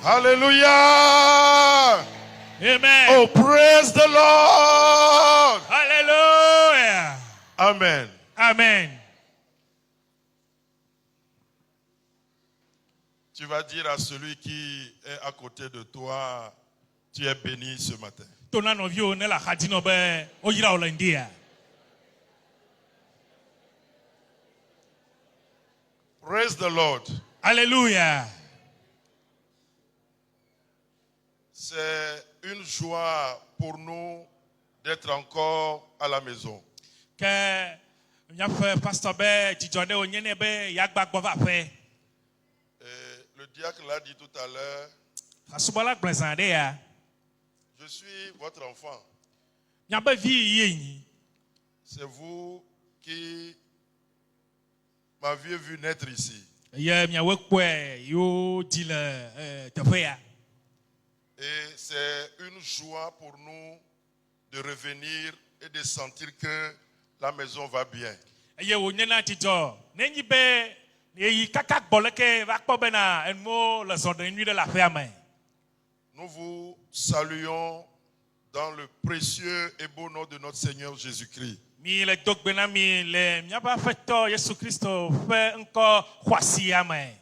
Hallelujah. Amen. Oh, praise the Lord. Hallelujah. Amen. Amen. Tu vas dire à celui qui est à côté de toi, tu es béni ce matin. Tona novio ne la khadino be o yira o landia. Praise the Lord. Hallelujah. C'est une joie pour nous d'être encore à la maison. Que mia fe pastor be tijode o nyene be yagba gbo va fe. Le diacre l'a dit tout à l'heure, Asubola gbezande ya. je suis votre enfant. Mia be vi yin. C'est vous qui m'aviez vu naître ici. Ye mia we kwe yo di le te fe ya. Et c'est une joie pour nous de revenir et de sentir que la maison va bien. Ye o nyena tijo. Nenyi be yi kaka boleke va kpo be na enmo le son de nuit de la ferme. Nous vous saluons dans le précieux et beau nom de notre Seigneur Jésus-Christ. Mi le dogbena mi le mia ba feto Yesu Christo fe nko kwasi amen.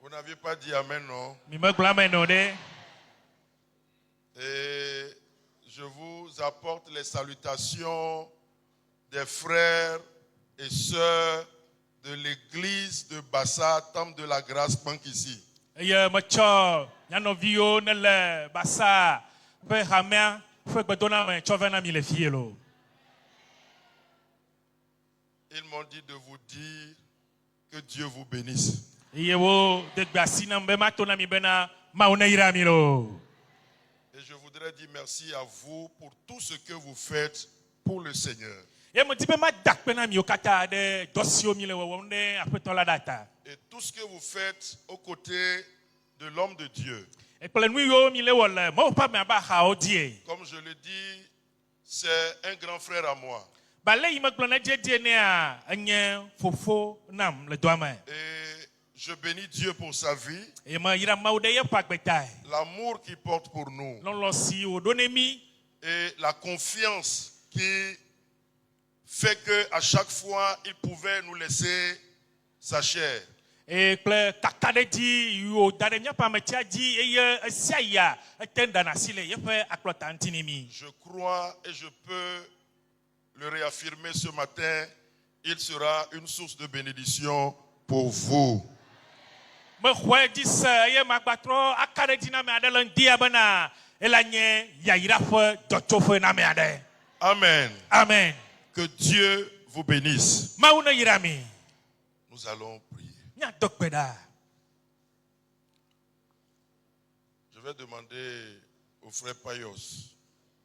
Vous n'aviez pas dit Amen, non? Mi me gla me no de. Et je vous apporte les salutations des frères et sœurs de l'église de Bassa, Temple de la Grâce, Pank ici. Ye me cho nyano vio ne le basa fe hamia fe gbedona me cho vena mi le fie lo. Ils m'ont dit de vous dire que Dieu vous bénisse. Ye wo de gbasi na mbe matona mi bena mauna ira mi lo. Et je voudrais dire merci à vous pour tout ce que vous faites pour le Seigneur. Ye me di be ma dakpena mi okata de dosio mi le wo ne apeto la data. Et tout ce que vous faites aux côtés de l'homme de Dieu. E pele nu yo mi le wo le mo pa me ba ha odie. Comme je le dis, c'est un grand frère à moi. Balé yi me gblɔ na die ne a enye fofo nam le doa me. Et je bénis Dieu pour sa vie, E me yira mawu de ye pa gbeta. l'amour qu'il porte pour nous Lolo si o do ne mi et la confiance qui fait que à chaque fois il pouvait nous laisser sa chair. e kple kaka de di yo da de mia pa me tia di eye esia ya etenda na sile ye fe aklota ntini mi. Je crois et je peux le réaffirmer ce matin, il sera une source de bénédiction pour vous. Me khwe di se ye magbatro aka de di na me ade le ndia bena elanye ya yira fe dotso fe na me ade. Amen. Amen. Que Dieu vous bénisse. Mawu ne yira mi. Nous allons prier. Nya dokpeda. Je vais demander au frère Payos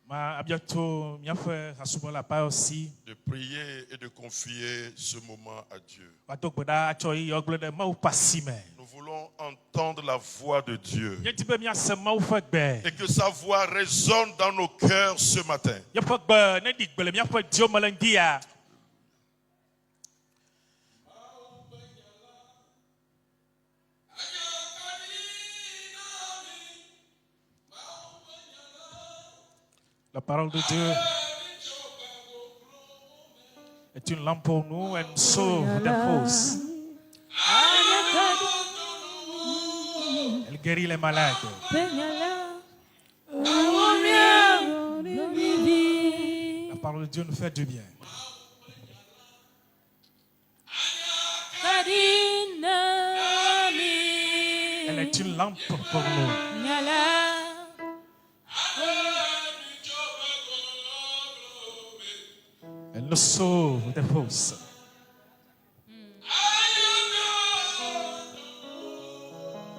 Ma abiato mia fe asubola pa aussi. de prier et de confier ce moment à Dieu. Wa dokpeda acho yi ogble de mawu pasime. Nous voulons entendre la voix de Dieu Ye di be mia se mawu fe gbe. et que sa voix résonne dans nos cœurs ce matin. Ye fe gbe ne di gbele mia fe dio mele ndia. La parole de Dieu est une lampe pour nous et nous sauve des fausses. Elle guérit les malades. La parole de Dieu nous fait du bien. Elle est une lampe pour nous. Elle nous sauve des fausses.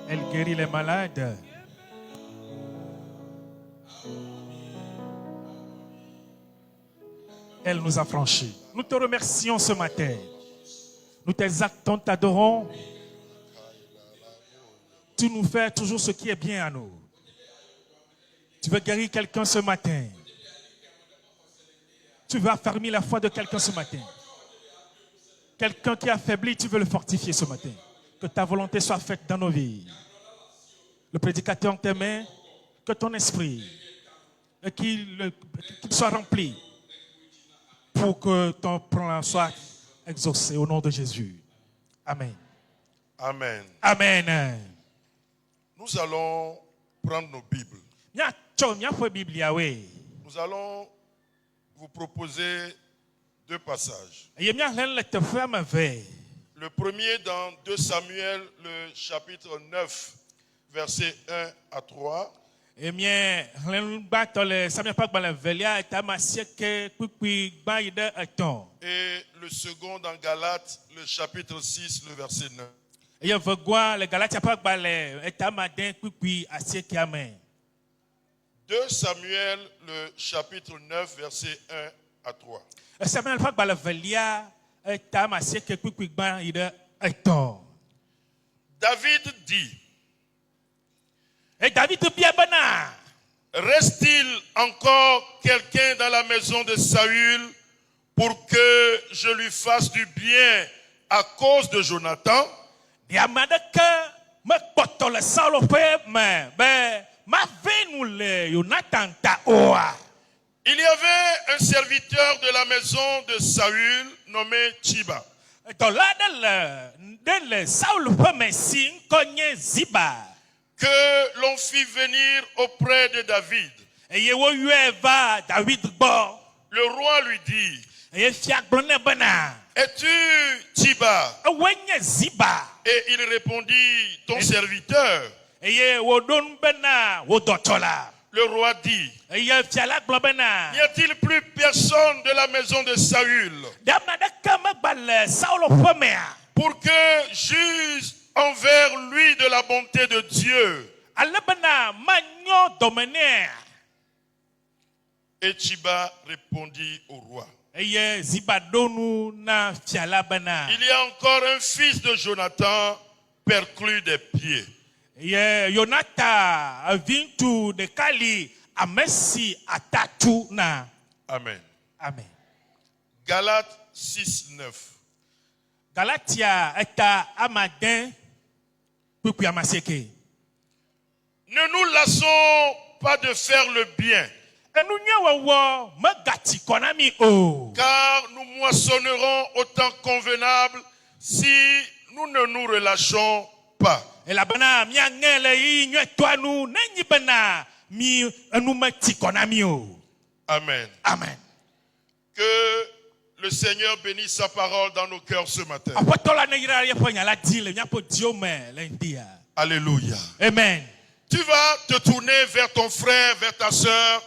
Elle guérit les malades. Elle nous a franchis. Nous te remercions ce matin. Nous t'exaltons, t'adorons. Tu nous fais toujours ce qui est bien à nous. Tu veux guérir quelqu'un ce matin. Tu veux affermir la foi de quelqu'un ce matin. Quelqu'un qui est affaibli, tu veux le fortifier ce matin. Que ta volonté soit faite dans nos vies. le prédicateur en tes mains, que ton esprit, et qu'il soit rempli pour que ton plan soit exaucé au nom de Jésus. Amen. Amen. Amen. Nous allons prendre nos Bibles. Nous allons vous proposer deux passages. Le premier dans 2 Samuel, le chapitre 9, versets 1 à 3. Et le second dans Galates, le chapitre 6, le verset 9. 2 Samuel, le chapitre 9, versets 1 à 3. David dit, reste-t-il encore quelqu'un dans la maison de Saül pour que je lui fasse du bien à cause de Jonathan? Il y avait un serviteur de la maison de Saül nommé Tchiba, que l'on fit venir auprès de David. Le roi lui dit, es-tu Tchiba? Et il répondit, ton serviteur. Le roi dit, n'y a-t-il plus personne de la maison de Saül pour que juge envers lui de la bonté de Dieu? Et Tchiba répondit au roi, il y a encore un fils de Jonathan perclus des pieds. Amen. Amen. Galates 6, 9. Ne nous lassons pas de faire le bien, car nous moissonnerons au temps convenable si nous ne nous relâchons pas. Amen. Amen. Que le Seigneur bénisse sa parole dans nos cœurs ce matin. Alléluia. Amen. Tu vas te tourner vers ton frère, vers ta sœur,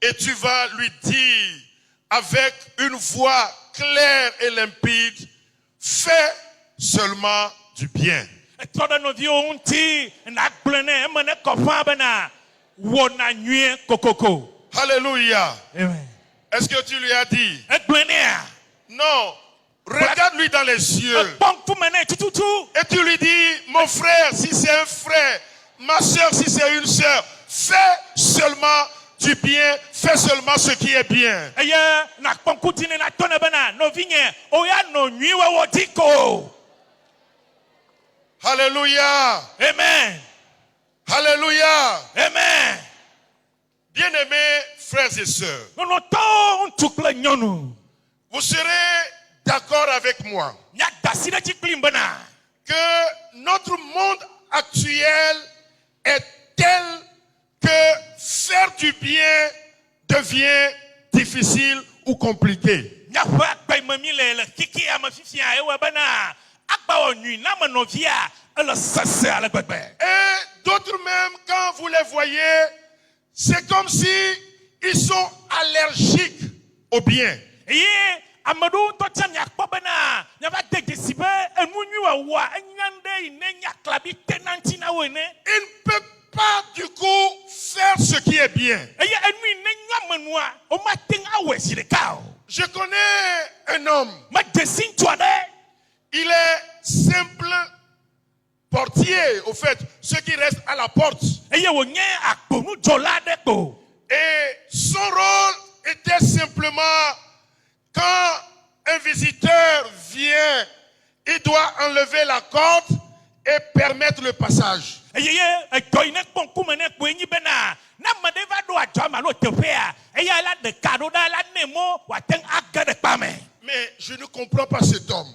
et tu vas lui dire avec une voix claire et limpide, fais seulement du bien. Alléluia. Amen. Est-ce que tu lui as dit? Non. Regarde-lui dans les yeux. Et tu lui dis, mon frère, si c'est un frère, ma soeur, si c'est une soeur, fais seulement du bien, fais seulement ce qui est bien. Alléluia. Amen. Alléluia. Amen. Bien-aimés frères et sœurs, vous serez d'accord avec moi que notre monde actuel est tel que faire du bien devient difficile ou compliqué. Et d'autres même, quand vous les voyez, c'est comme si ils sont allergiques au bien. Il ne peut pas du coup faire ce qui est bien. Je connais un homme. Il est simple portier, au fait, ceux qui restent à la porte. Et son rôle était simplement, quand un visiteur vient, il doit enlever la corde et permettre le passage. Mais je ne comprends pas cet homme.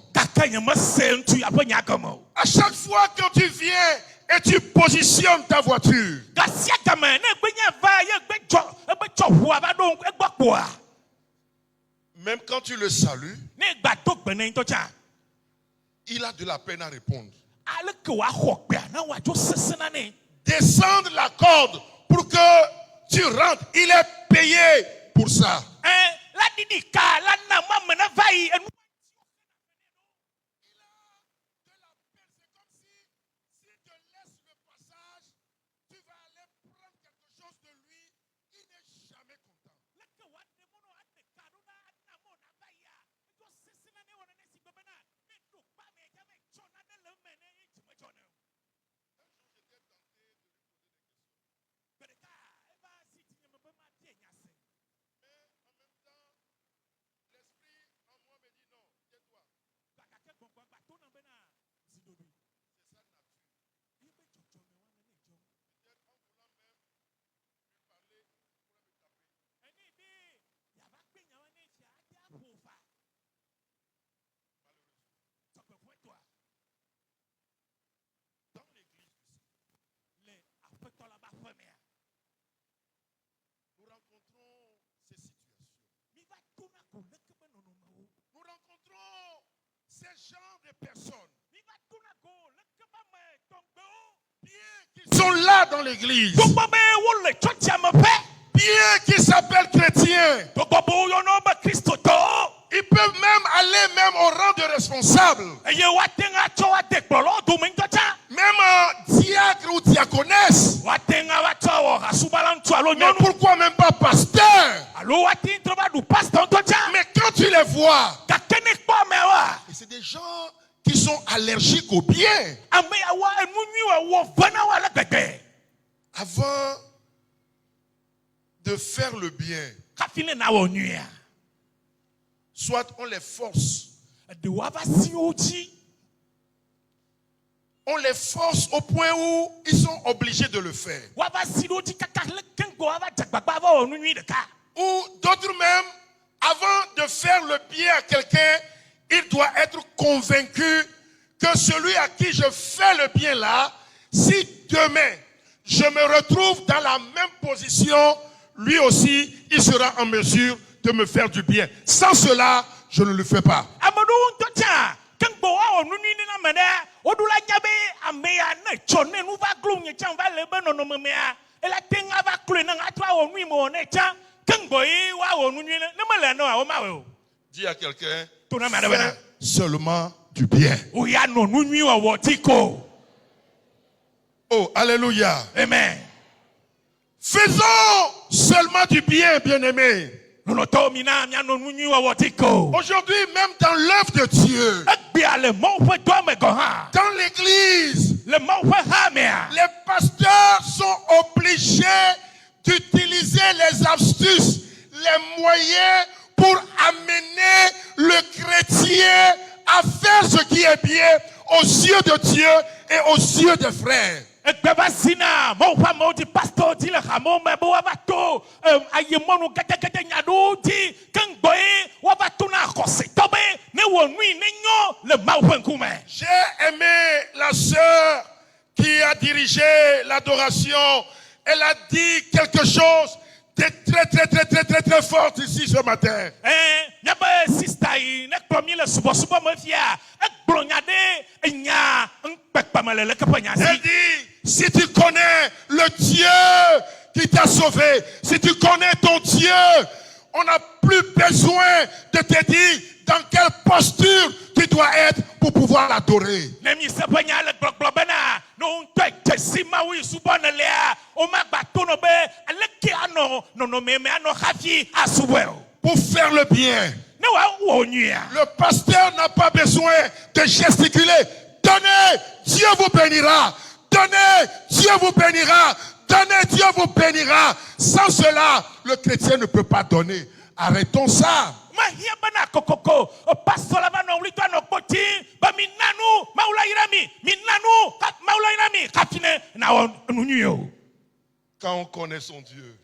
À chaque fois que tu viens et tu positionnes ta voiture, même quand tu le salues, il a de la peine à répondre. Descendre la corde pour que tu rentres. Il est payé pour ça. Nous rencontrons ces situations. Nous rencontrons ces genres de personnes. Bien qu'ils sont là dans l'église. Bien qu'ils s'appellent chrétiens. Ils peuvent même aller même au rang de responsable. Même diacre ou diaconesse. Mais pourquoi même pas pasteur? Mais quand tu les vois, c'est des gens qui sont allergiques au bien. Avant de faire le bien, soit on les force. On les force au point où ils sont obligés de le faire. Ou d'autres même, avant de faire le bien à quelqu'un, il doit être convaincu que celui à qui je fais le bien là, si demain je me retrouve dans la même position, lui aussi, il sera en mesure de me faire du bien. Sans cela, je ne le fais pas. Dis à quelqu'un, fais seulement du bien. Oh, alléluia. Amen. Faisons seulement du bien, bien-aimés. Aujourd'hui, même dans l'œuvre de Dieu, dans l'église, les pasteurs sont obligés d'utiliser les astuces, les moyens pour amener le chrétien à faire ce qui est bien aux yeux de Dieu et aux yeux des frères. J'ai aimé la sœur qui a dirigé l'adoration. Elle a dit quelque chose de très fort ici ce matin. Elle dit, si tu connais le Dieu qui t'a sauvé, si tu connais ton Dieu, on n'a plus besoin de te dire dans quelle posture tu dois être pour pouvoir l'adorer. Pour faire le bien, le pasteur n'a pas besoin de gesticuler. Donnez, Dieu vous bénira. Donnez, Dieu vous bénira. Donnez, Dieu vous bénira. Sans cela, le chrétien ne peut pas donner. arrêtons ça. Quand on connaît son Dieu,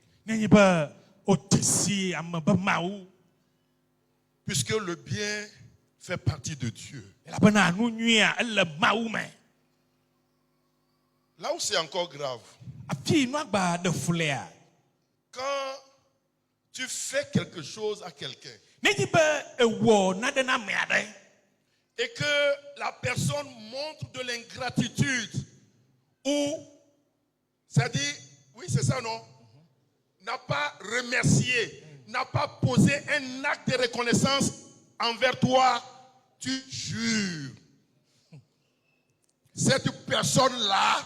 puisque le bien fait partie de Dieu. Là où c'est encore grave, quand tu fais quelque chose à quelqu'un et que la personne montre de l'ingratitude ou, c'est-à-dire, oui c'est ça non, n'a pas remercié, n'a pas posé un acte de reconnaissance envers toi, tu jures. Cette personne-là,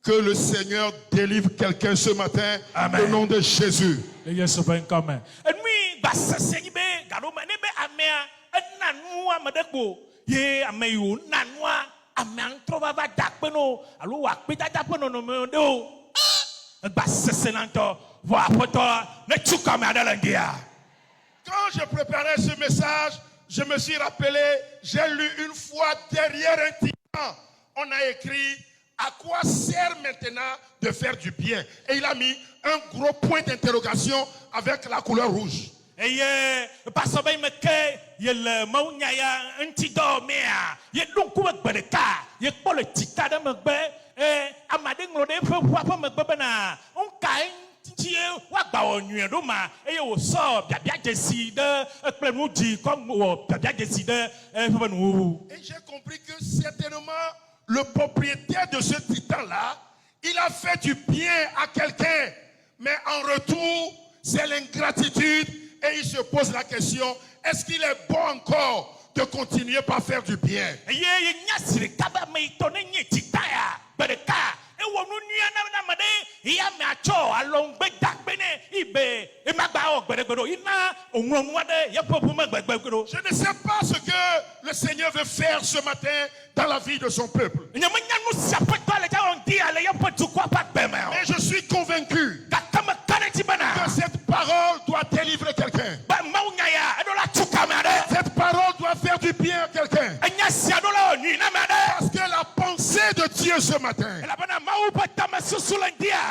que le Seigneur délivre quelqu'un ce matin. Amen. Au nom de Jésus. Quand je préparais ce message, je me suis rappelé, j'ai lu une fois derrière un titre, on a écrit à quoi sert maintenant de faire du bien. Et il a mis un gros point d'interrogation avec la couleur rouge. Et j'ai compris que certainement le propriétaire de ce titan-là, il a fait du bien à quelqu'un, mais en retour, c'est l'ingratitude et il se pose la question, est-ce qu'il est bon encore de continuer par faire du bien? Je ne sais pas ce que le Seigneur veut faire ce matin dans la vie de son peuple. Mais je suis convaincu que cette parole doit délivrer quelqu'un. Cette parole doit faire du bien à quelqu'un. Parce que la pensée de Dieu ce matin,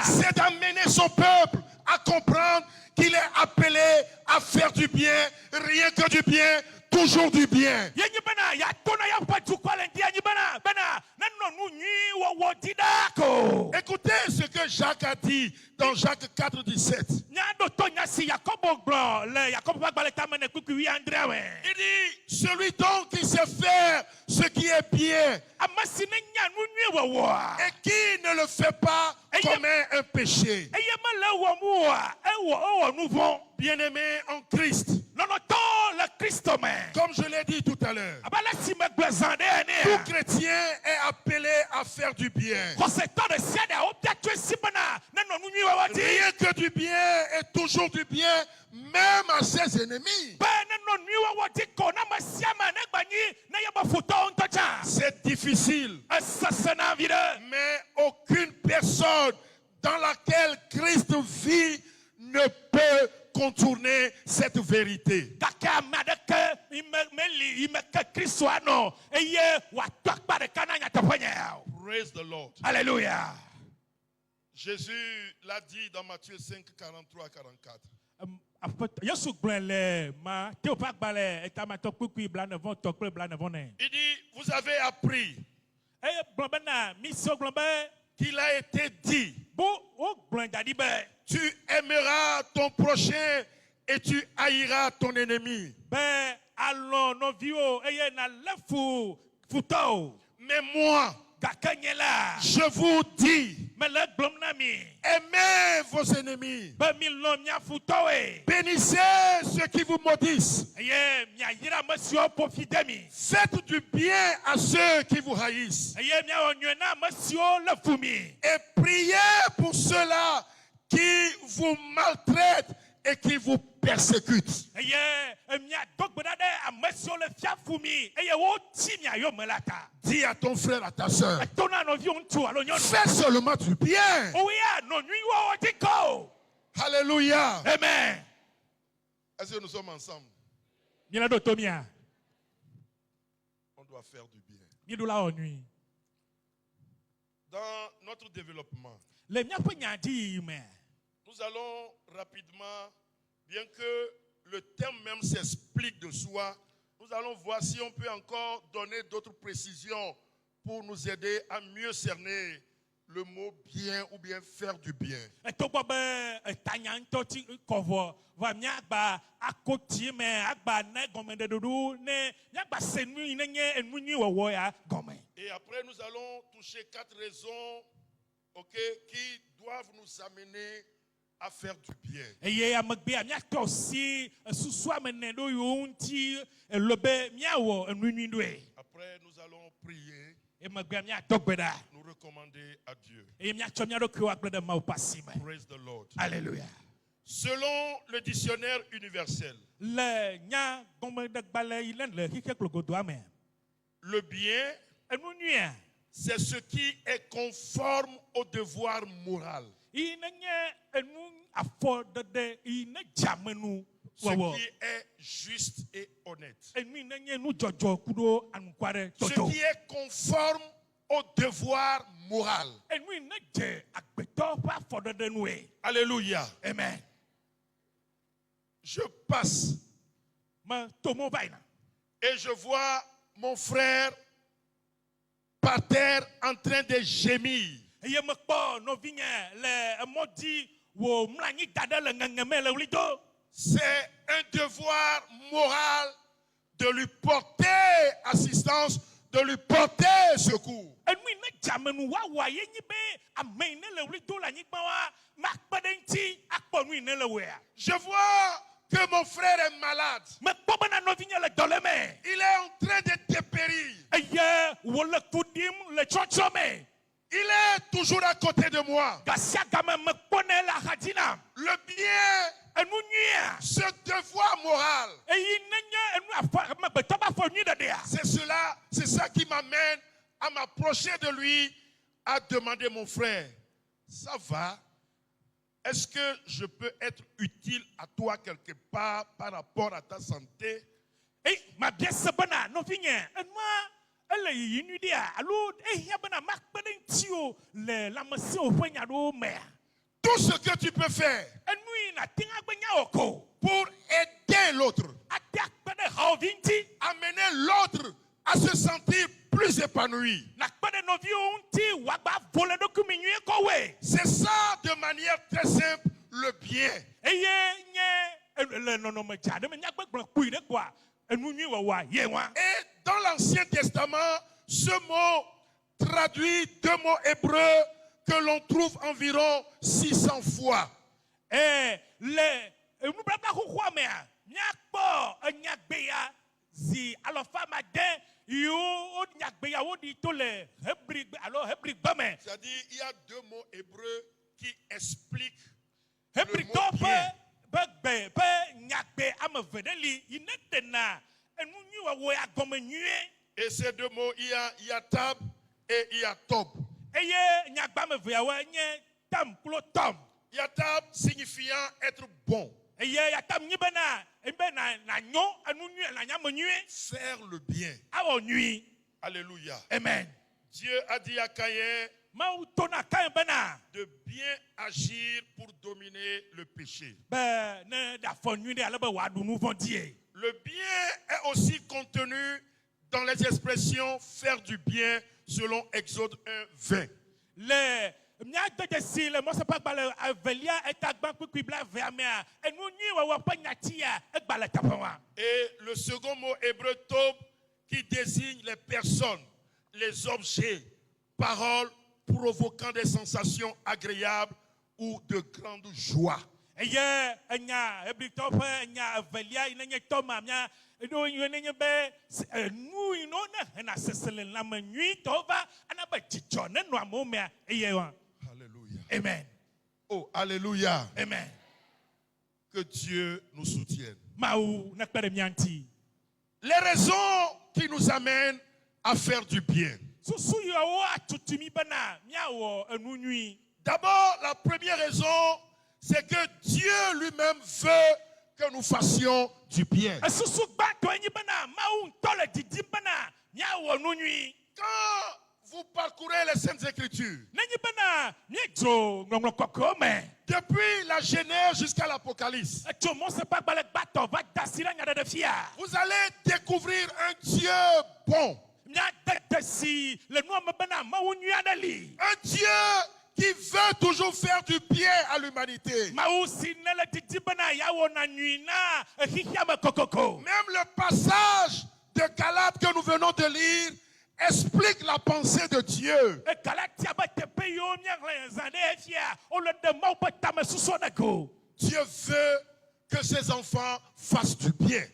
c'est d'amener son peuple à comprendre qu'il est appelé à faire du bien, rien que du bien, toujours du bien. Écoutez ce que Jacques a dit dans Jacques 4, 17. Il dit, celui donc qui sait faire ce qui est bien et qui ne le fait pas commet un péché. Bien-aimé en Christ, comme je l'ai dit tout à l'heure, tout chrétien est appelé à faire du bien. Rien que du bien et toujours du bien, même à ses ennemis. C'est difficile, mais aucune personne dans laquelle Christ vit ne peut contourner cette vérité. Praise the Lord. Alléluia. Jésus l'a dit dans Matthieu 5, 43 à 44. Il dit, vous avez appris qu'il a été dit, tu aimeras ton prochain et tu haïras ton ennemi. Mais moi, je vous dis, aimez vos ennemis, bénissez ceux qui vous maudissent, faites du bien à ceux qui vous haïssent, et priez pour ceux-là qui vous maltraitent et qui vous persécute. Dis à ton frère, à ta soeur, fais seulement du bien. Alléluia. Amen. Est-ce que nous sommes ensemble? On doit faire du bien. Dans notre développement, nous allons rapidement, bien que le thème même s'explique de soi, nous allons voir si on peut encore donner d'autres précisions pour nous aider à mieux cerner le mot bien ou bien faire du bien. Et après, nous allons toucher 4 raisons qui doivent nous amener à faire du bien. Après, nous allons prier, nous recommander à Dieu. Praise the Lord. Alléluia. Selon le dictionnaire universel, le bien, c'est ce qui est conforme au devoir moral. Ce qui est juste et honnête. Ce qui est conforme au devoir moral. Alléluia. Amen. Je passe et je vois mon frère par terre en train de gémir. C'est un devoir moral de lui porter assistance, de lui porter secours. Je vois que mon frère est malade. Il est en train de dépérir. Il est toujours à côté de moi. Le bien, ce devoir moral, c'est ça qui m'amène à m'approcher de lui, à demander mon frère, ça va? Est-ce que je peux être utile à toi quelque part par rapport à ta santé? Tout ce que tu peux faire pour aider l'autre, amener l'autre à se sentir plus épanoui. C'est ça de manière très simple le bien. Et dans l'Ancien Testament, ce mot traduit 2 mots hébreux que l'on trouve environ 600 fois. C'est-à-dire, il y a 2 mots hébreux qui expliquent le mot bien. Et ces 2 mots, il y a tab et il y a tob. Yatab signifiant être bon. Faire le bien. Alléluia. Amen. Dieu a dit à Caïn de bien agir pour dominer le péché. Le bien est aussi contenu dans les expressions faire du bien selon Exode 1:20. Et le second mot hébreu tob qui désigne les personnes, les objets, paroles provoquant des sensations agréables ou de grande joie. Alléluia. Amen. Oh, alléluia. Amen. Que Dieu nous soutienne. Maou nakpere mianti. Les raisons qui nous amènent à faire du bien. Susu yo atutumi bana miawo enunui. D'abord, la première raison, c'est que Dieu lui-même veut que nous fassions du bien. Susu bato enyi bana maou ntole didi bana miawo enunui. Quand vous parcourez les Saintes Écritures, depuis la Genèse jusqu'à l'Apocalypse, vous allez découvrir un Dieu bon. Un Dieu qui veut toujours faire du bien à l'humanité. Même le passage de Galates que nous venons de lire explique la pensée de Dieu. Dieu veut que ses enfants fassent du bien.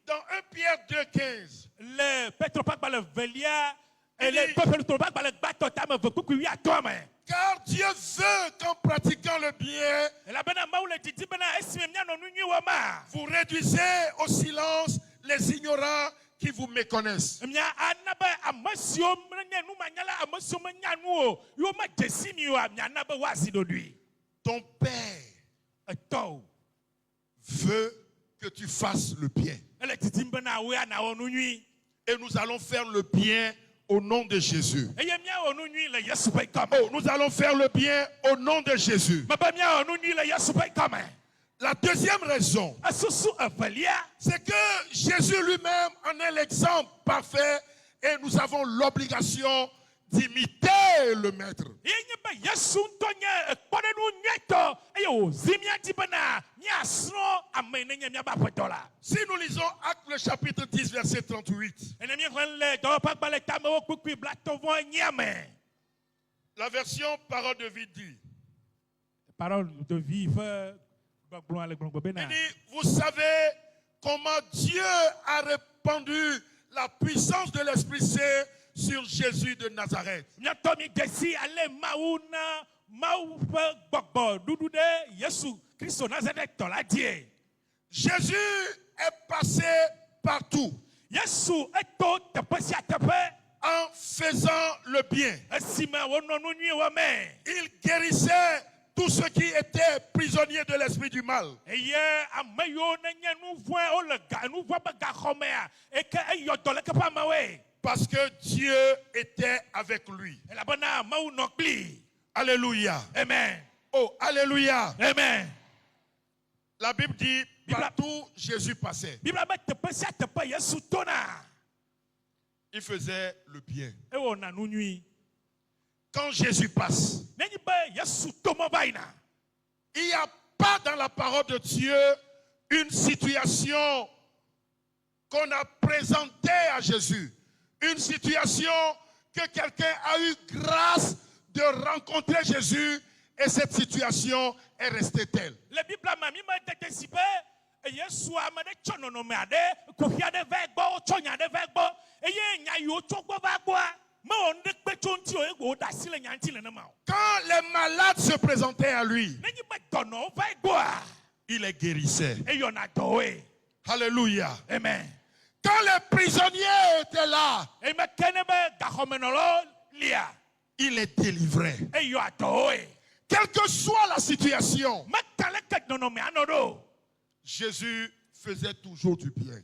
Dans 1 Pierre 2,15, car Dieu veut qu'en pratiquant le bien, vous réduisez au silence les ignorants qui vous méconnaissent. Ton Père veut que tu fasses le bien. Et nous allons faire le bien au nom de Jésus. Oh, nous allons faire le bien au nom de Jésus. La deuxième raison, c'est que Jésus lui-même en est l'exemple parfait et nous avons l'obligation d'imiter le Maître. Si nous lisons Actes le chapitre 10 verset 38, la version Parole de vie dit, il dit, vous savez comment Dieu a répandu la puissance de l'Esprit Saint sur Jésus de Nazareth. Jésus est passé partout en faisant le bien. Il guérissait tous ceux qui étaient prisonniers de l'esprit du mal. Parce que Dieu était avec lui. Alléluia. Amen. Oh, alléluia. Amen. La Bible dit, partout Jésus passait, il faisait le bien. Quand Jésus passe, il n'y a pas dans la parole de Dieu une situation qu'on a présentée à Jésus. Une situation que quelqu'un a eu grâce de rencontrer Jésus et cette situation est restée telle. Quand les malades se présentaient à lui, il les guérissait. Alléluia. Amen. Quand les prisonniers étaient là, il les délivrait. Quelle que soit la situation, Jésus faisait toujours du bien.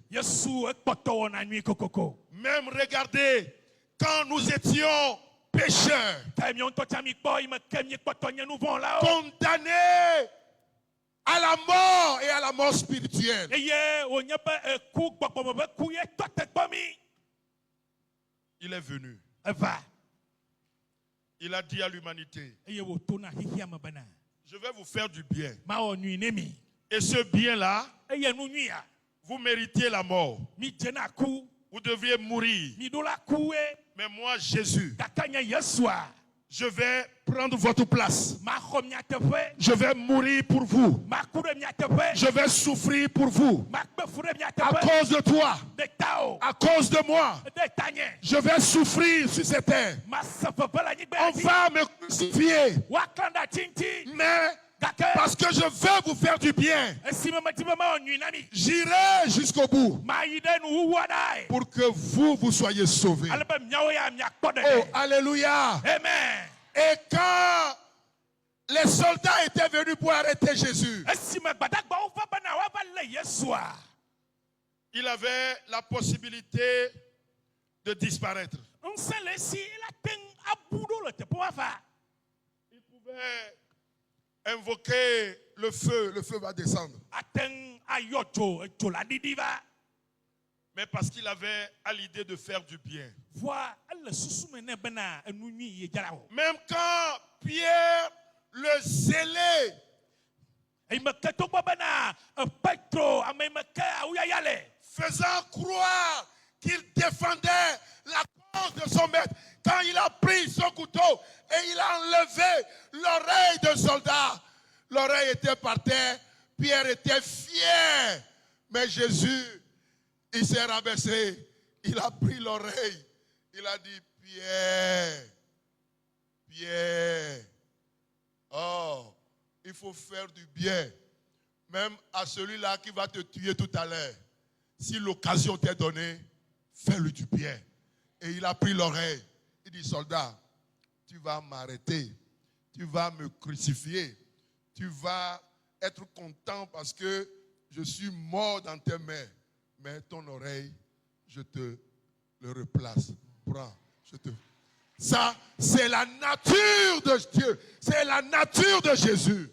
Même regardez, quand nous étions pécheurs, condamnés à la mort et à la mort spirituelle, il est venu. Il a dit à l'humanité, je vais vous faire du bien. Et ce bien-là, vous méritez la mort. Vous devriez mourir. Mais moi, Jésus, je vais prendre votre place. Je vais mourir pour vous. Je vais souffrir pour vous. À cause de toi. À cause de moi. Je vais souffrir sur cette terre. On va me crucifier. Mais Parce que je veux vous faire du bien. J'irai jusqu'au bout pour que vous soyez sauvés. Oh, alléluia. Amen. Et quand les soldats étaient venus pour arrêter Jésus, il avait la possibilité de disparaître. Il pouvait invoquer le feu va descendre. Mais parce qu'il avait à l'idée de faire du bien. Même quand Pierre, le zélé, faisant croire qu'il défendait la cause de son maître, quand il a pris son couteau et il a enlevé l'oreille d'un soldat, l'oreille était par terre, Pierre était fier. Mais Jésus, il s'est rabaissé, il a pris l'oreille, il a dit, Pierre, oh, il faut faire du bien, même à celui-là qui va te tuer tout à l'heure. Si l'occasion t'est donnée, fais-lui du bien. Et il a pris l'oreille. Il dit, soldat, tu vas m'arrêter, tu vas me crucifier, tu vas être content parce que je suis mort dans tes mains. Mais ton oreille, je te le replace. Prends, Ça, c'est la nature de Dieu. C'est la nature de Jésus.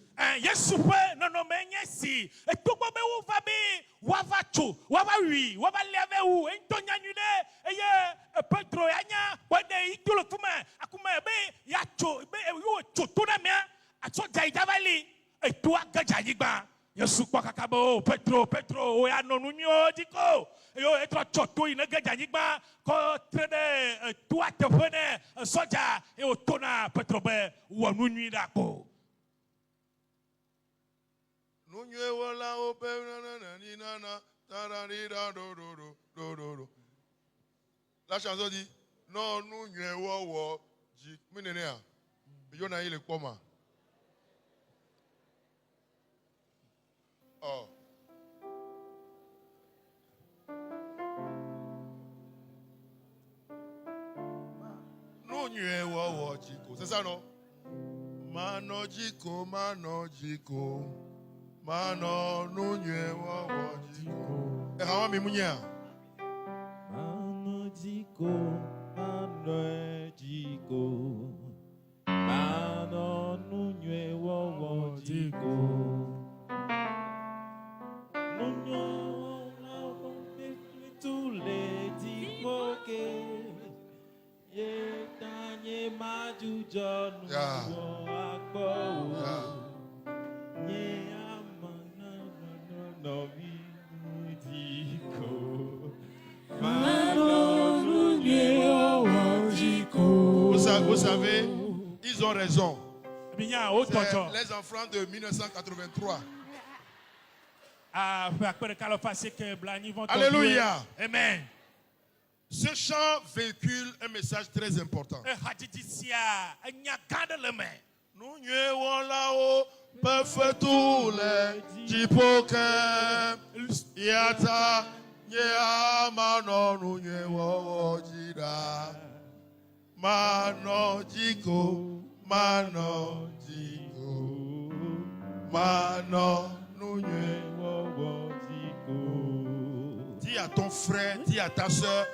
Yesu kwa kakabo Petro oya nonunyo diko yo etro choto inege janyigba ko trede tua tefene soja e otona Petro be wonunyi dako nunye wala ope ni nana tararira do. La chanson dit non nunye wo ji minenea yo na ile kwoma. Oh. C'est ça, non? Mano jiko, mano nunye wawo jiko. Et comment mimunya? Mano jiko, mano nunye wawo jiko. Tous les divoqués, ye tanye maju jonu akbo, ye amana no diko. Vous savez, ils ont raison. C'est les enfants de 1983. Alléluia. Amen. Ce chant véhicule un message très important. Nous n'y là-haut, peuvent tous les jipoke. Yata, y'a mano, nous n'y jira. Mano jiko, mano jiko, mano. Dis à ton frère, dis à ta soeur.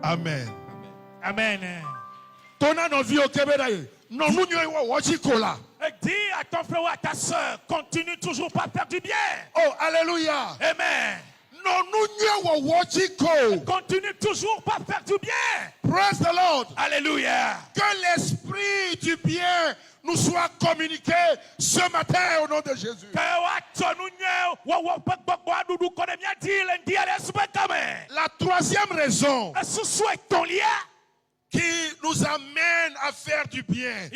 Amen. Amen. Ton vie au Québec. Non, nous dis à ton frère ou à ta soeur, continue toujours par faire du bien. Oh, alléluia. Amen. Non, nous continue toujours par faire du bien. Praise the Lord. Alléluia. Que l'esprit du bien nous soit communiqué ce matin au nom de Jésus. La troisième raison qui nous amène à faire du bien,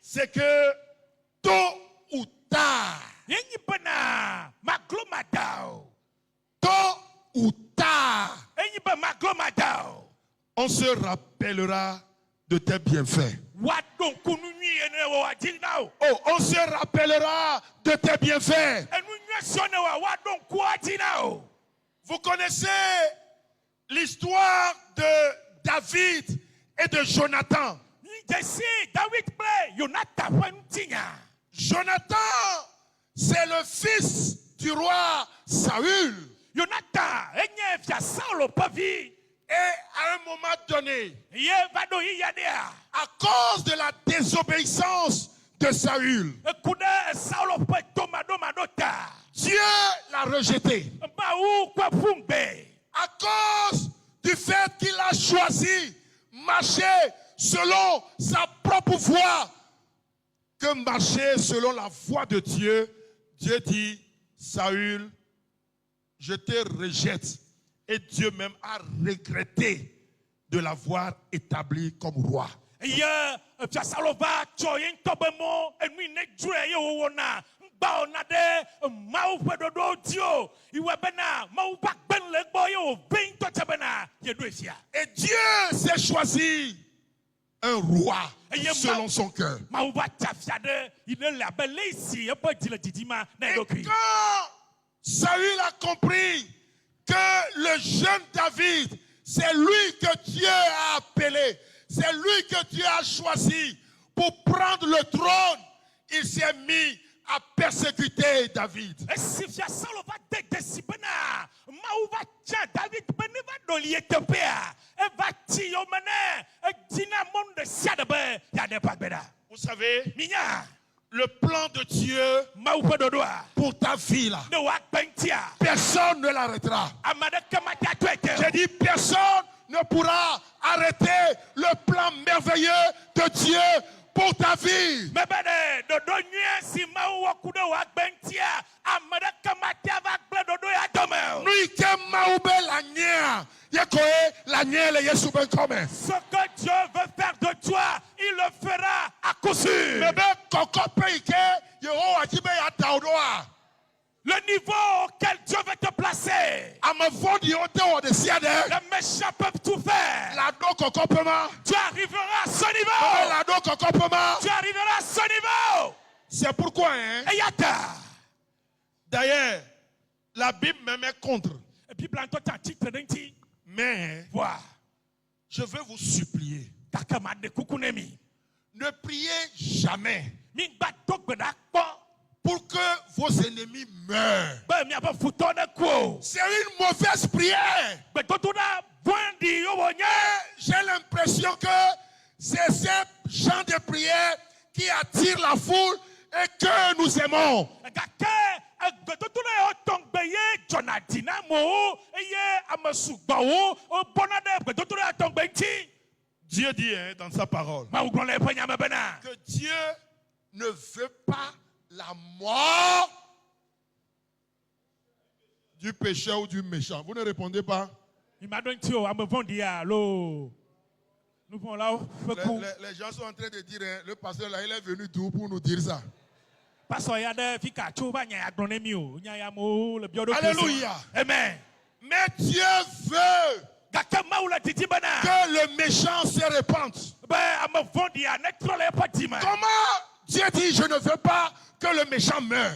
c'est que tôt ou tard, on se rappellera de tes bienfaits. Oh, on se rappellera de tes bienfaits. Vous connaissez l'histoire de David et de Jonathan. Jonathan, c'est le fils du roi Saül. Et à un moment donné, à cause de la désobéissance de Saül, Dieu l'a rejeté. À cause du fait qu'il a choisi marcher selon sa propre voie, que marcher selon la voie de Dieu, Dieu dit, Saül, je te rejette. Et Dieu même a regretté de l'avoir établi comme roi. Et Dieu s'est choisi un roi selon son cœur. Et quand Saül a compris que le jeune David, c'est lui que Dieu a appelé, c'est lui que Dieu a choisi pour prendre le trône, il s'est mis à persécuter David. Vous savez, le plan de Dieu pour ta vie là, personne ne l'arrêtera. J'ai dit personne ne pourra arrêter le plan merveilleux de Dieu pour ta vie. Ce que Dieu veut faire de toi, il le fera à coup sûr. Le niveau auquel Dieu veut te placer, les méchants peuvent tout faire. Tu arriveras à ce niveau. Tu arriveras à ce niveau. C'est pourquoi, d'ailleurs, la Bible me met contre. Mais je veux vous supplier, ne priez jamais pour que vos ennemis meurent. C'est une mauvaise prière. J'ai l'impression que c'est ce genre de prière qui attire la foule et que nous aimons. Dieu dit dans sa parole que Dieu ne veut pas la mort du pécheur ou du méchant. Vous ne répondez pas? Les gens sont en train de dire, le pasteur là, il est venu d'où pour nous dire ça? Alléluia. Amen. Mais Dieu veut que le méchant se répande. Comment Dieu dit je ne veux pas que le méchant meure?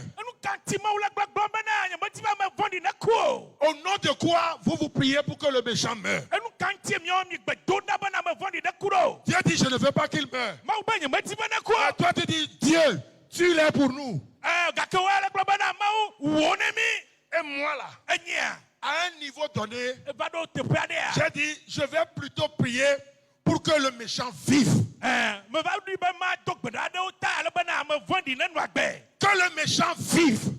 Au nom de quoi vous priez pour que le méchant meure? Dieu dit je ne veux pas qu'il meure. Et toi tu dis Dieu, tu l'es pour nous. Et moi là, à un niveau donné, j'ai dit je vais plutôt prier pour que le méchant vive. Que le méchant vive.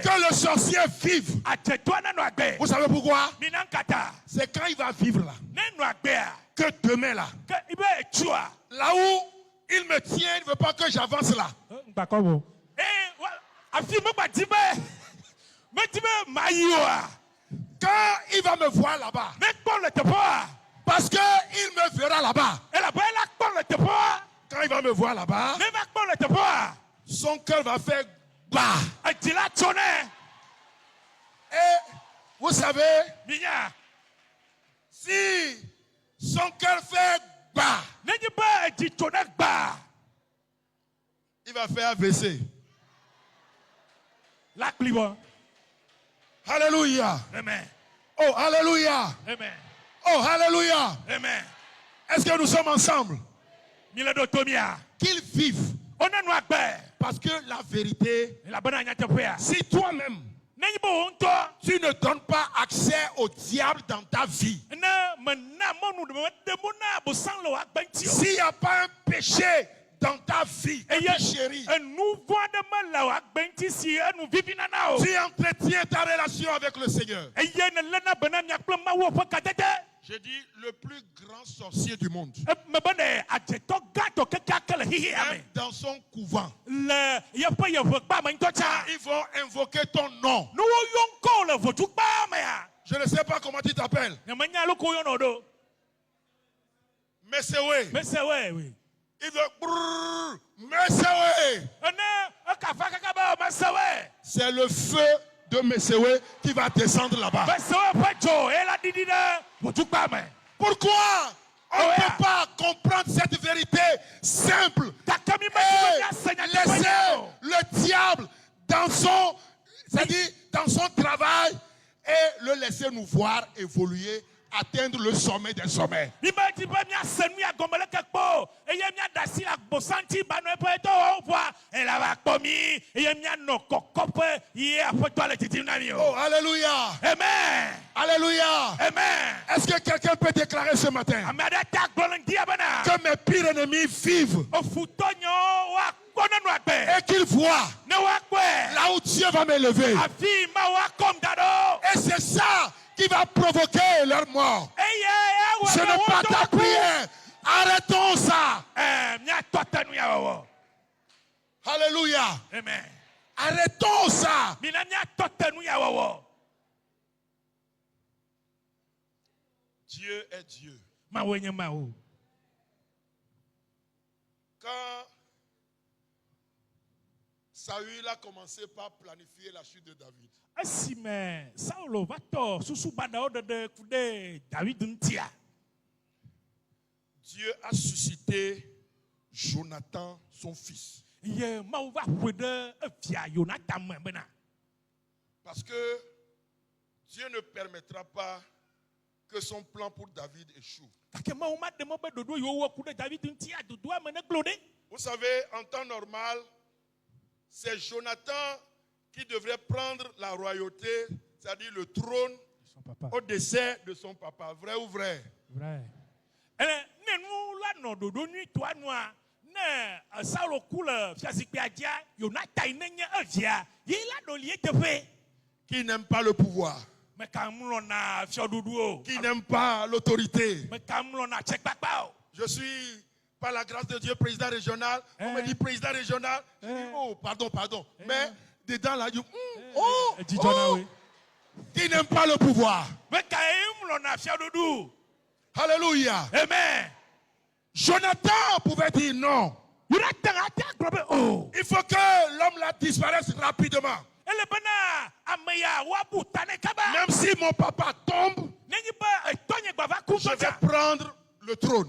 Que le sorcier vive. Vous savez pourquoi? C'est quand il va vivre là, que demain là, là où il me tient, il ne veut pas que j'avance là. Quand il va va me voir là-bas? Parce qu'il me verra là-bas. Quand il va me voir là-bas, son cœur va faire bah. Et vous savez, si son cœur fait bah, il va faire AVC. Alléluia. Amen. Oh, alléluia. Amen. Oh, alléluia. Amen. Est-ce que nous sommes ensemble? Qu'ils vivent. Parce que la vérité, si toi-même, tu ne donnes pas accès au diable dans ta vie, s'il n'y a pas un péché dans ta vie, chérie, tu entretiens ta relation avec le Seigneur. J'ai dit le plus grand sorcier du monde. Même dans son couvent, ils vont invoquer ton nom. Je ne sais pas comment tu t'appelles. Messewe. Il veut Messewe. C'est le feu de Messewe qui va descendre là-bas. Pourquoi on ne peut pas comprendre cette vérité simple et laisser le diable dans son, c'est-à-dire dans son travail et le laisser nous voir évoluer, atteindre le sommet des sommets. Oh, alléluia. Amen. Alléluia. Amen. Est-ce que quelqu'un peut déclarer ce matin que mes pires ennemis vivent et qu'ils voient là où Dieu va m'élever? Et c'est ça qui va provoquer leur mort. Ce n'est pas ta prière. Arrêtons ça. Alléluia. Amen. Arrêtons ça. Dieu est Dieu. Quand Saül a commencé par planifier la chute de David, Dieu a suscité Jonathan, son fils. Parce que Dieu ne permettra pas que son plan pour David échoue. Vous savez, en temps normal, c'est Jonathan qui devrait prendre la royauté, c'est-à-dire le trône, au décès de son papa. Vrai ou vrai? Vrai. Qui n'aime pas le pouvoir, qui n'aime pas l'autorité. Je suis, par la grâce de Dieu, président régional. On me dit président régional. Je dis, oh, pardon. Mais dedans là, qui n'aime pas le pouvoir. Alléluia. Amen. Jonathan pouvait dire non. Il faut que l'homme là disparaisse rapidement. Même si mon papa tombe, je vais prendre le trône.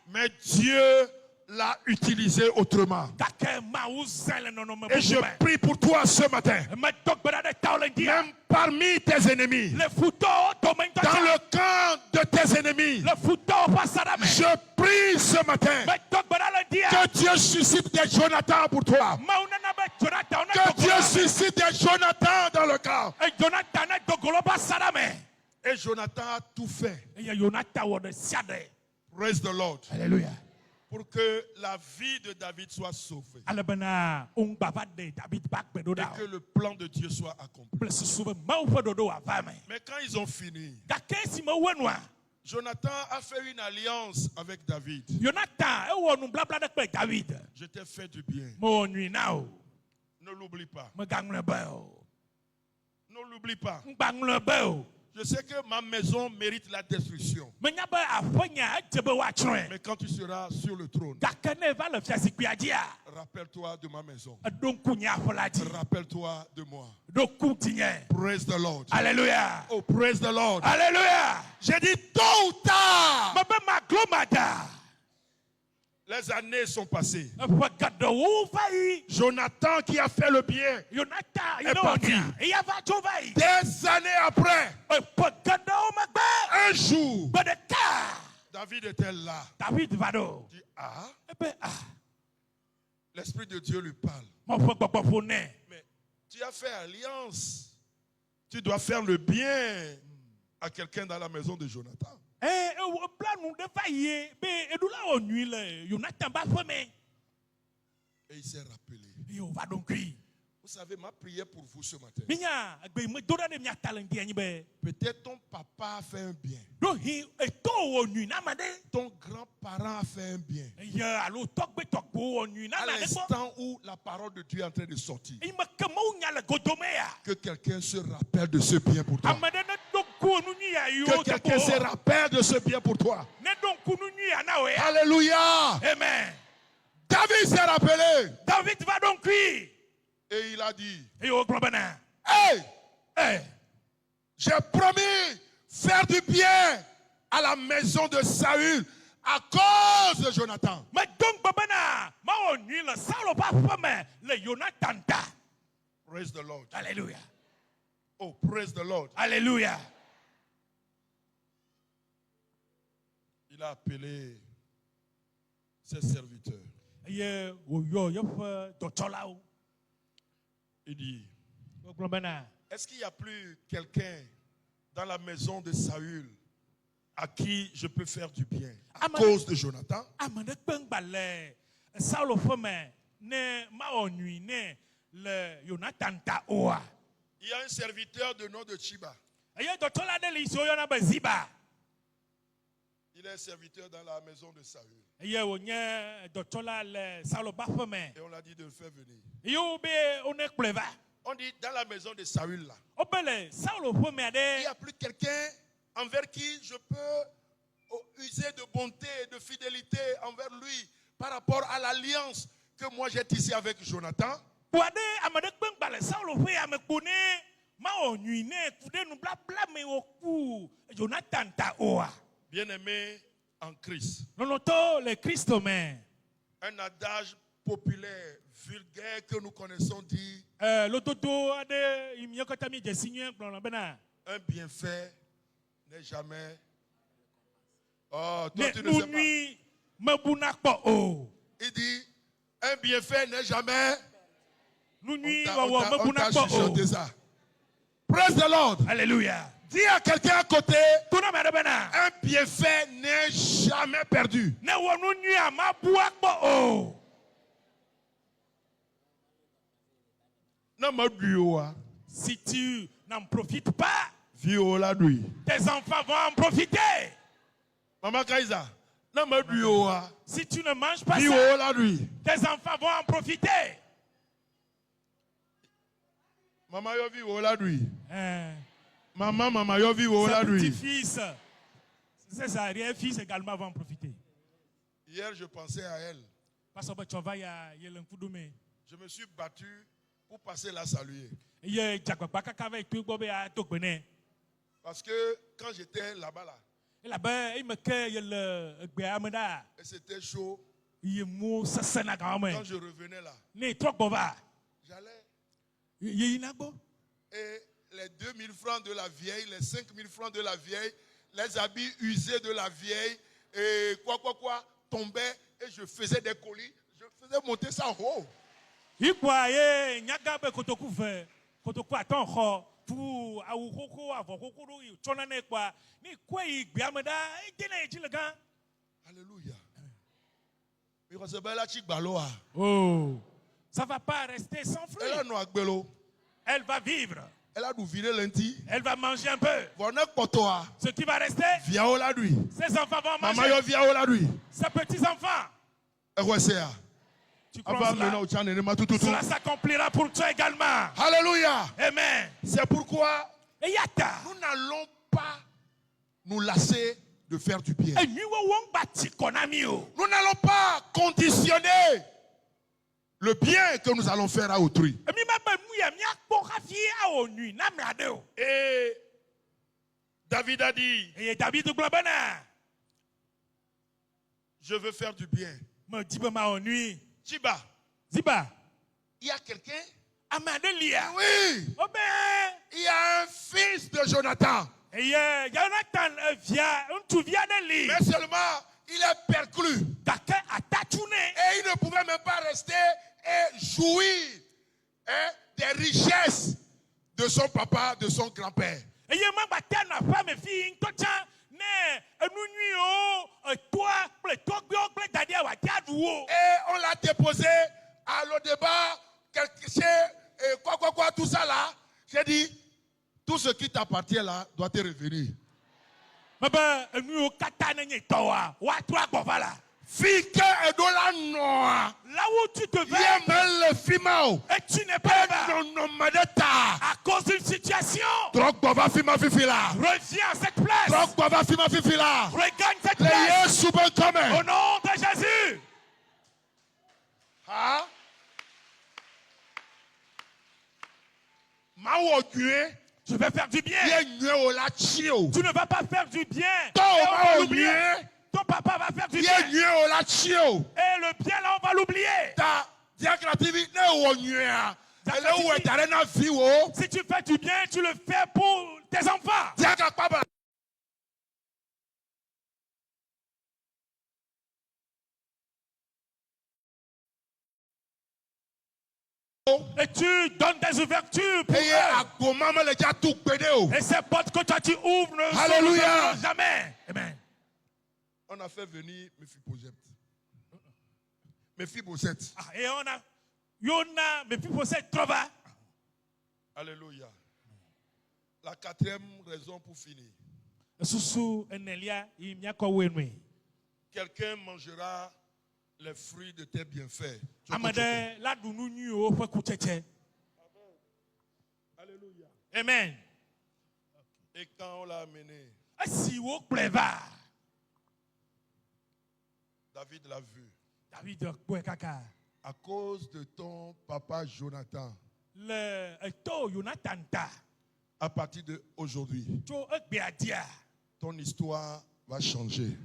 Mais Dieu l'a utilisé autrement. Et je prie pour toi ce matin. Même parmi tes ennemis, dans le camp de tes ennemis, je prie ce matin que Dieu suscite des Jonathan pour toi. Que Dieu suscite des Jonathan dans le camp. Et Jonathan a tout fait. Praise the Lord. Alléluia. Pour que la vie de David soit sauvée. Et que le plan de Dieu soit accompli. Mais quand ils ont fini, Jonathan a fait une alliance avec David. Je t'ai fait du bien. Ne l'oublie pas. Ne l'oublie pas. Je sais que ma maison mérite la destruction. Mais quand tu seras sur le trône, rappelle-toi de ma maison. Rappelle-toi de moi. Praise the Lord. Alléluia. Oh, praise the Lord. Alléluia. J'ai dit tôt ou tard. Les années sont passées. Jonathan qui a fait le bien est parti. Des années après, un jour, David était là. Il dit, l'Esprit de Dieu lui parle. Mais tu as fait alliance. Tu dois faire le bien à quelqu'un dans la maison de Jonathan. Et il s'est rappelé. Vous savez, ma prière pour vous ce matin. Peut-être ton papa a fait un bien. Ton grand-parent a fait un bien. À l'instant où la parole de Dieu est en train de sortir, que quelqu'un se rappelle de ce bien pour toi. Que quelqu'un se rappelle de ce bien pour toi. Alléluia. Amen. David s'est rappelé. David va donc cuire. Et il a dit, hey, j'ai promis faire du bien à la maison de Saül à cause de Jonathan. Praise the Lord. Alléluia. Oh, praise the Lord. Alléluia. Il a appelé ses serviteurs. Il dit, est-ce qu'il n'y a plus quelqu'un dans la maison de Saül à qui je peux faire du bien à cause de Jonathan? Il y a un serviteur de nom de Chiba. Il est serviteur dans la maison de Saül. Et on l'a dit de le faire venir. On dit dans la maison de Saül là, il n'y a plus quelqu'un envers qui je peux user de bonté et de fidélité envers lui par rapport à l'alliance que moi j'ai tissée avec Jonathan. Bien-aimé en Christ. Un adage populaire, vulgaire que nous connaissons dit, un bienfait n'est jamais... Oh, toi tu ne sais pas. Il dit, un bienfait n'est jamais... On t'a chuchoté ça. Praise the Lord. Alléluia. Dis à quelqu'un à côté, un bienfait n'est jamais perdu. Si tu n'en profites pas, tes enfants vont en profiter. Maman Kaisa, si tu ne manges pas ça, tes enfants vont en profiter. Maman Yovi Maman Yovi petit-fils, ses arrière-fils également vont en profiter. Hier, je pensais à elle. Je me suis battu pour passer la saluer. Parce que quand j'étais là-bas, et c'était chaud, quand je revenais là, j'allais. Et les 2000 francs de la vieille, les 5000 francs de la vieille, les habits usés de la vieille, et quoi, tombaient, et je faisais des colis, je faisais monter ça en haut. Alléluia. Oh, ça ne va pas rester sans fruit. Elle va vivre. Elle va manger un peu. Ce qui va rester, ses enfants vont manger. Ses petits-enfants. Tu crois cela s'accomplira pour toi également. Alléluia. Amen. C'est pourquoi nous n'allons nous lasser de faire du bien. Nous n'allons pas conditionner le bien que nous allons faire à autrui. Et David a dit, je veux faire du bien. Chiba, il y a quelqu'un? Oui. Il y a un fils de Jonathan. Mais seulement, il est perclus. Et il ne pouvait même pas rester et jouir des richesses de son papa, de son grand-père. Et on l'a déposé à l'Odeba, tout ça là. J'ai dit, tout ce qui t'appartient là doit te revenir. Fille et de la noix. Là où tu devais et tu n'es pas là à cause d'une situation. Reviens à cette place. Regagne cette place. Au nom de Jésus. Ah. Je vais faire du bien. Tu ne vas pas faire du bien. Ton papa va faire du bien. Et le bien là, on va l'oublier. Si tu fais du bien, tu le fais pour tes enfants. Et tu donnes des ouvertures pour eux. Et ces portes que toi tu ouvres ne s'ouvrent jamais. Amen. On a fait venir Mephibosheth. Et on a Mephibosheth trova. Alléluia. La quatrième raison pour finir. Quelqu'un mangera les fruits de tes bienfaits. Alléluia. Amen. Et quand on l'a amené, David l'a vu. À cause de ton papa Jonathan. À partir d'aujourd'hui, ton histoire va changer.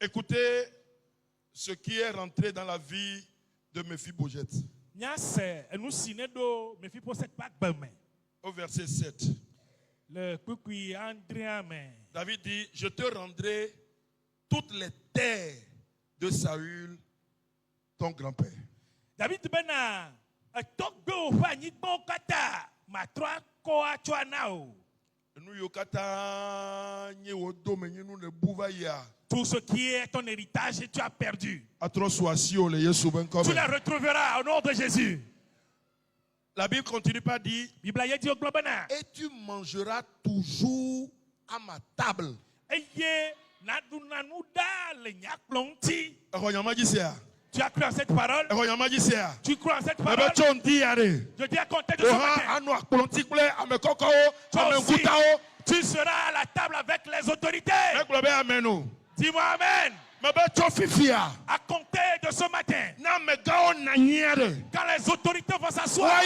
Écoutez ce qui est rentré dans la vie de Mephibosheth. Au verset 7. David dit, je te rendrai toutes les terres de Saül, ton grand-père. David tout ce qui est ton héritage, tu as perdu. Tu la retrouveras au nom de Jésus. La Bible continue par dire, et tu mangeras toujours à ma table. Tu as cru en cette parole? Tu crois en cette parole? Je dis à compter de ce matin. Tu seras à la table avec les autorités. Dis-moi Amen. À compter de ce matin, quand les autorités vont s'asseoir,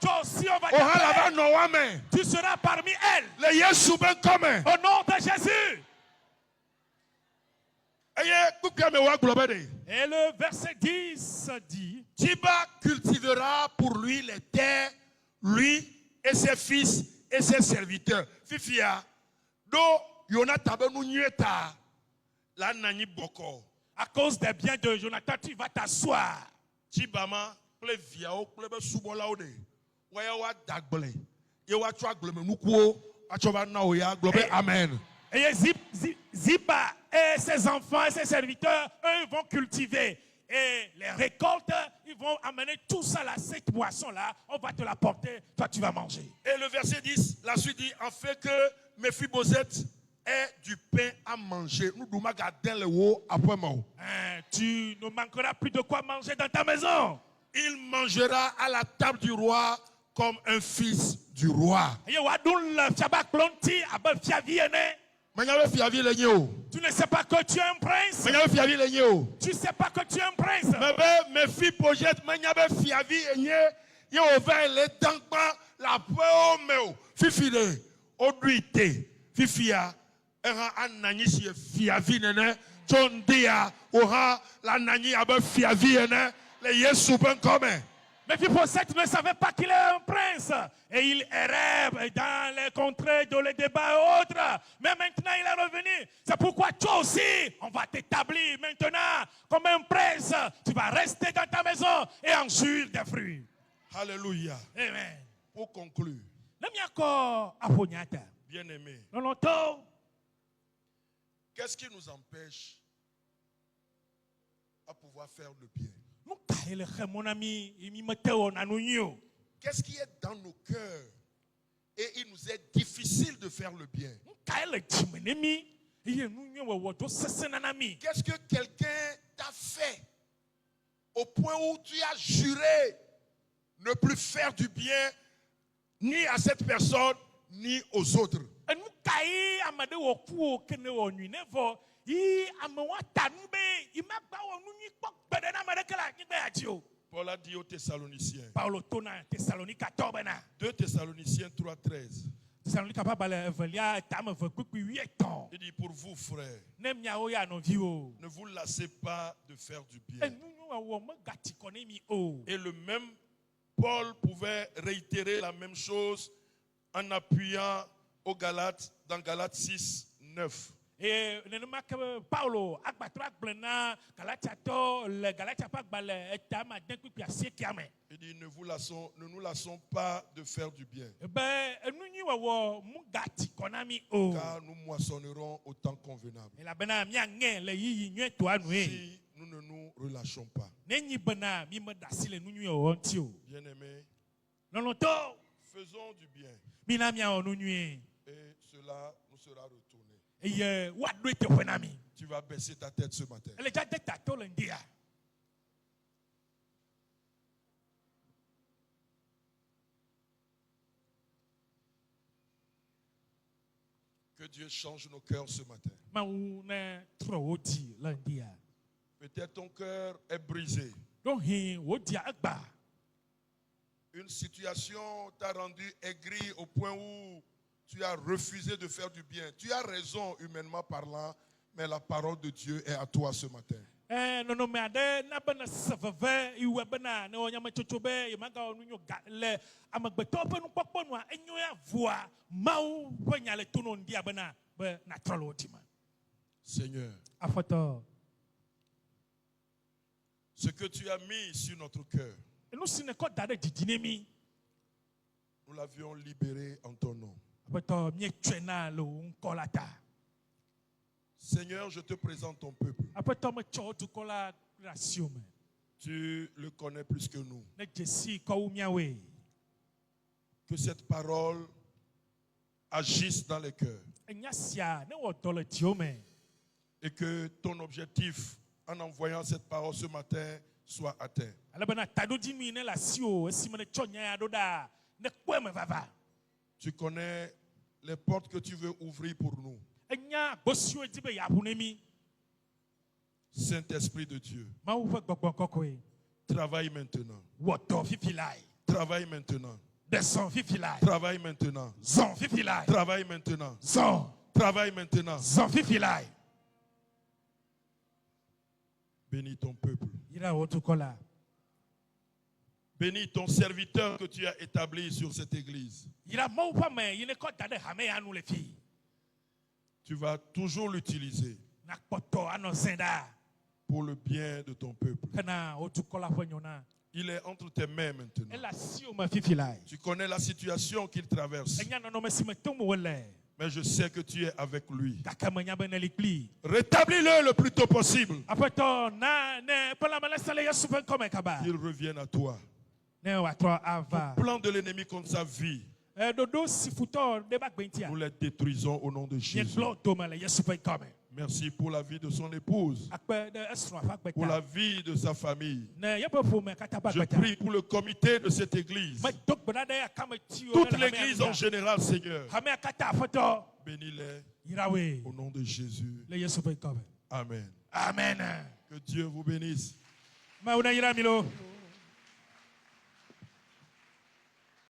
toi aussi on va t'appeler. Tu seras parmi elles. Au nom de Jésus. Et le verset 10 dit, Tiba cultivera pour lui les terres, lui et ses fils et ses serviteurs. Fifia, do Jonathan benu nyeta la nani boko. À cause des biens de Jonathan, tu vas t'asseoir. Tibama ple viao ple be subola ode. Waya wa dagbele. Ye wa twa gleme nukuo achoba na oya globe amen. Et Ziba et ses enfants et ses serviteurs, eux, ils vont cultiver. Et les récoltes, ils vont amener tout ça là, cette boisson-là, on va te la porter, toi tu vas manger. Et le verset 10, la suite dit, en fait que Mephibosheth ait du pain à manger. Tu ne manqueras plus de quoi manger dans ta maison. Il mangera à la table du roi comme un fils du roi. Tu ne sais pas que tu es un prince. Tu ne sais pas que tu es un prince. Mes filles projettent, la peur, fifi de oduite, fifia, era anani si fiavi nene, John Dia, ora la nani abe fiavi nene, le yesu ben comme. Mais Mephibosheth ne savait pas qu'il est un prince. Et il errait dans les contrées de les débats et autres. Mais maintenant, il est revenu. C'est pourquoi toi aussi, on va t'établir maintenant comme un prince. Tu vas rester dans ta maison et en jouir des fruits. Alléluia. Amen. Pour conclure, bien aimé, qu'est-ce qui nous empêche à pouvoir faire le bien? Qu'est-ce qui est dans nos cœurs et il nous est difficile de faire le bien? Qu'est-ce que quelqu'un t'a fait au point où tu as juré ne plus faire du bien ni à cette personne ni aux autres? Paul a dit aux Thessaloniciens, 2 Thessaloniciens 3:13. Il dit pour vous frères, ne vous lassez pas de faire du bien. Et le même Paul pouvait réitérer la même chose en appuyant aux Galates, dans Galates 6:9. Et Paulo il dit ne nous lassons pas de faire du bien, car nous moissonnerons au temps convenable si nous ne nous relâchons pas. Bien aimé, faisons du bien et cela nous sera retourné. Tu vas baisser ta tête ce matin. Que Dieu change nos cœurs ce matin. Peut-être ton cœur est brisé. Une situation t'a rendu aigri au point où tu as refusé de faire du bien. Tu as raison humainement parlant, mais la parole de Dieu est à toi ce matin. Seigneur, ce que tu as mis sur notre cœur, nous l'avions libéré en ton nom. Seigneur, je te présente ton peuple. Tu le connais plus que nous. Que cette parole agisse dans les cœurs. Et que ton objectif en envoyant cette parole ce matin soit atteint. Tu connais les portes que tu veux ouvrir pour nous. Saint-Esprit de Dieu, travaille maintenant. Travaille maintenant. Travaille maintenant. Travaille maintenant. Travaille maintenant. Bénis ton peuple. Bénis ton serviteur que tu as établi sur cette église. Tu vas toujours l'utiliser pour le bien de ton peuple. Il est entre tes mains maintenant. Tu connais la situation qu'il traverse. Mais je sais que tu es avec lui. Rétablis-le le plus tôt possible. Qu'il revienne à toi. Le plan de l'ennemi contre sa vie, nous les détruisons au nom de Jésus. Merci pour la vie de son épouse, pour la vie de sa famille. Je prie pour le comité de cette église, toute l'église en général, Seigneur. Bénis-les au nom de Jésus. Amen. Amen. Que Dieu vous bénisse.